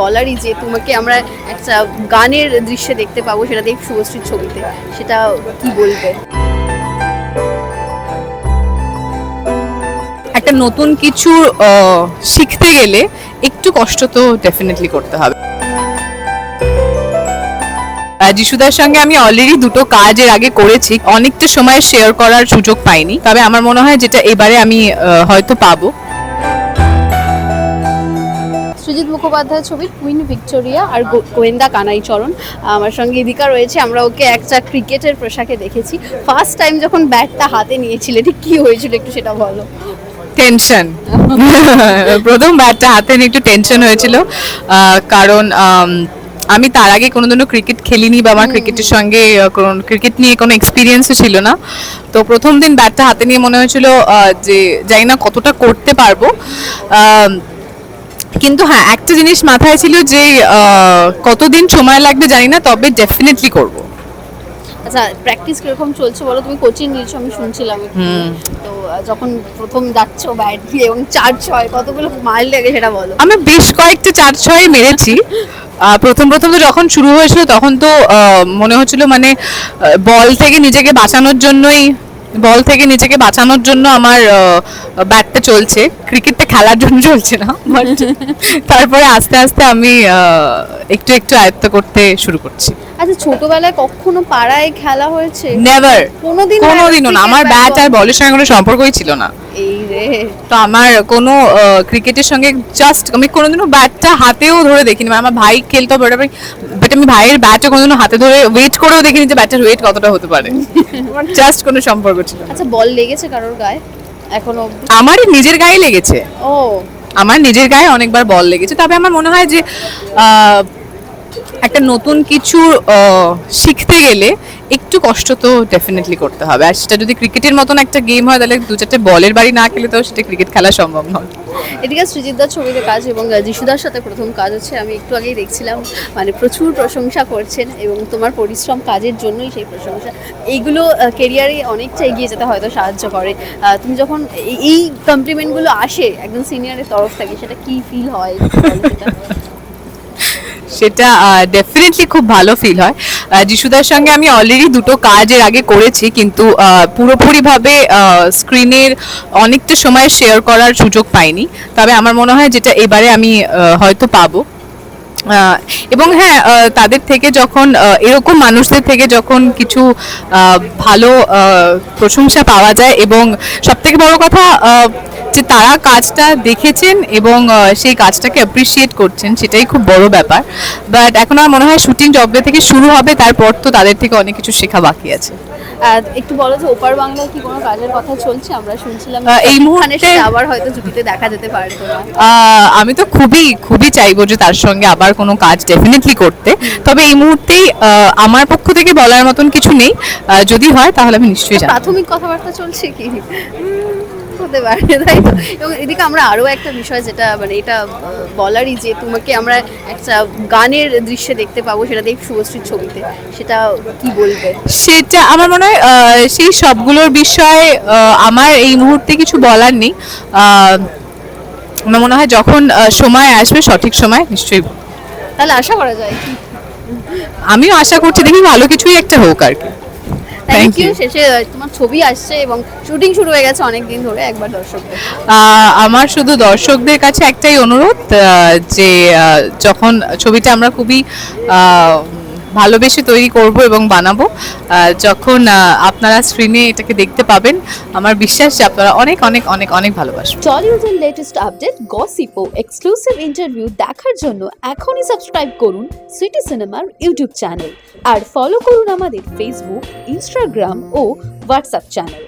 বলারই যে তোমাকে আমরা একটা গানের দৃশ্যে দেখতে পাবো, সেটা দেব শুভশ্রীর ছবিতে, সেটা কি বলবে? একটা নতুন কিছু শিখতে গেলে একটু কষ্ট তো ডেফিনেটলি করতে হবে। যিশুদার সঙ্গে আমি অলরেডি দুটো কাজ এর আগে করেছি, অনেকটা সময় শেয়ার করার সুযোগ পাইনি, তবে আমার মনে হয় যেটা এবারে আমি হয়তো পাবো। সৃজিত মুখোপাধ্যায়ের ছবি কুইন ভিক্টোরিয়া আর গোয়েন্দা কানাইচরণ। আমার সঙ্গে ইদিকা রয়েছে। আমরা ওকে একটা ক্রিকেটের পোশাকে দেখেছি। ফার্স্ট টাইম যখন ব্যাটটা হাতে নিয়েছিলে ঠিক কি হয়েছিল একটু সেটা বলো। টেনশন। প্রথম ব্যাটটা হাতে নিয়ে একটু টেনশন হয়েছিল, কারণ আমি তার আগে কোনোদিনও ক্রিকেট খেলিনি বা আমার ক্রিকেটের সঙ্গে ক্রিকেট নিয়ে কোনো এক্সপিরিয়েন্সও ছিল না। তো প্রথম দিন ব্যাটটা হাতে নিয়ে মনে হয়েছিল যে জানি না কতটা করতে পারবো, কিন্তু হ্যাঁ একটা জিনিস মাথায় ছিল যে কতদিন সময় লাগবে জানি না, তবে ডেফিনেটলি করব। আচ্ছা, প্র্যাকটিস কিরকম চলছে বলো? তুমি কোচিং নিয়েছো আমি শুনছিলাম। তো যখন প্রথম যাচ্ছ ব্যাট দিয়ে এবং 4-6 কতগুলো মাইল লাগে সেটা বলো। আমি বেশ কয়েকটা 4-6 মেরেছি। প্রথম তো যখন শুরু হয়েছিল তখন তো মনে হচ্ছিল মানে বল থেকে নিজেকে বাঁচানোর জন্য আমার ব্যাটটা চলছে, ক্রিকেটটা খেলার জন্য চলছে না। তারপরে আস্তে আস্তে আমি একটু একটু আয়ত্ত করতে শুরু করছি। আচ্ছা, ছোটবেলায় কখনো পাড়ায় খেলা হয়েছে? নেভার, কোনোদিনও না। আমার ব্যাট আর বলের সঙ্গে কোনো সম্পর্কই ছিল না। এই রে, তো আমার কোনো ক্রিকেটের সঙ্গে জাস্ট আমি কোনোদিনও ব্যাটটা হাতেও ধরে দেখিনি। আমার ভাই খেলতো, বাট আমি ভাইয়ের ব্যাটটা কোনোদিনও হাতে ধরে ওয়েট করেও দেখিনি যে ব্যাটের ওয়েট কতটা হতে পারে। জাস্ট কোনো সম্পর্ক ছিল না। আচ্ছা, বল লেগেছে কারোর গায়ে এখনো? আমার নিজের গায়ে লেগেছে। ও, আমার নিজের গায়ে অনেকবার বল লেগেছে, তবে আমার মনে হয় যে একটা নতুন কিছু শিখতে গেলে একটু কষ্ট তো ডেফিনেটলি করতে হবে। আর সেটা যদি ক্রিকেটের মতন একটা গেম হয় তাহলে 2-4টে বলের বাড়ি না খেলে তো সেটা ক্রিকেট খেলা সম্ভব নয়। এদিকে সৃজিতদার ছবিতে কাজ এবং যিশুদার সাথে প্রথম কাজ হচ্ছে। আমি একটু আগেই দেখছিলাম, মানে প্রচুর প্রশংসা করছেন এবং তোমার পরিশ্রম কাজের জন্যই সেই প্রশংসা। এইগুলো কেরিয়ারে অনেকটা এগিয়ে যেতে হয়তো সাহায্য করে। তুমি যখন এই কমপ্লিমেন্টগুলো আসে একজন সিনিয়রের তরফ থেকে, সেটা কি ফিল হয়? সেটা ডেফিনেটলি খুব ভালো ফিল হয়। যিশুদার সঙ্গে আমি অলরেডি দুটো কাজ এর আগে করেছি, কিন্তু পুরোপুরিভাবে স্ক্রিনের অনেকটা সময় শেয়ার করার সুযোগ পাইনি, তবে আমার মনে হয় যেটা এবারে আমি হয়তো পাবো। এবং হ্যাঁ, তাদের থেকে যখন এরকম মানুষদের থেকে যখন কিছু ভালো প্রশংসা পাওয়া যায় এবং সবথেকে বড় কথা যে তারা কাজটা দেখেছেন এবং সেই কাজটাকে অ্যাপ্রিসিয়েট করছেন, সেটাই খুব বড় ব্যাপার। বাট এখন আমার মনে হয় শুটিং যবে থেকে শুরু হবে তারপর তো তাদের থেকে অনেক কিছু শেখা বাকি আছে। একটু বলো যে ওপার বাংলায় কি কোনো কাজের কথা চলছে? আমরা শুনছিলাম এই মুহূর্তে আবার হয়তো জুটিতে দেখা যেতে পারে। আমি তো খুবই চাইবো যে তার সঙ্গে আবার কোনো কাজ ডেফিনেটলি করতে, তবে এই মুহূর্তেই আমার পক্ষ থেকে বলার মতন কিছু নেই। যদি হয় তাহলে আমি নিশ্চয়ই জানাবো। প্রাথমিক কথাবার্তা চলছে কি হতে পারে, তাই তো? এবং এদিকে আমরা আরো একটা বিষয় যেটা মানে এটা বলারই যে তোমাকে আমরা একটা গানের দৃশ্যে দেখতে পাবো, সেটা দেব শুভশ্রীর ছবিতে, সেটা কি বলবে? সেটা আমার মনে হয় সেই সবগুলোর বিষয়ে আমার এই মুহূর্তে কিছু বলার নেই। আমার মনে হয় যখন সময় আসবে, সঠিক সময় নিশ্চয়ই। তাহলে আশা করা যায় কি? আমিও আশা করছি দেখি ভালো কিছুই একটা হোক আর কি। Thank you. শেষে তোমার ছবি আসছে এবং শুটিং শুরু হয়ে গেছে অনেক দিন ধরে, একবার দর্শকদের আমার শুধু দর্শকদের কাছে একটাই অনুরোধ, যে যখন ছবিটা আমরা খুবই ভালোবেসে তৈরি করব এবং বানাবো, যখন আপনারা স্ক্রিনে এটাকে দেখতে পাবেন, আমার বিশ্বাস যে আপনারা অনেক অনেক অনেক অনেক ভালোবাসবেন। টলিউডের লেটেস্ট আপডেট, গসিপ ও এক্সক্লুসিভ ইন্টারভিউ দেখার জন্য এখনই সাবস্ক্রাইব করুন সিটি সিনেমার ইউটিউব চ্যানেল আর ফলো করুন আমাদের ফেসবুক, ইনস্টাগ্রাম ও হোয়াটসঅ্যাপ চ্যানেল।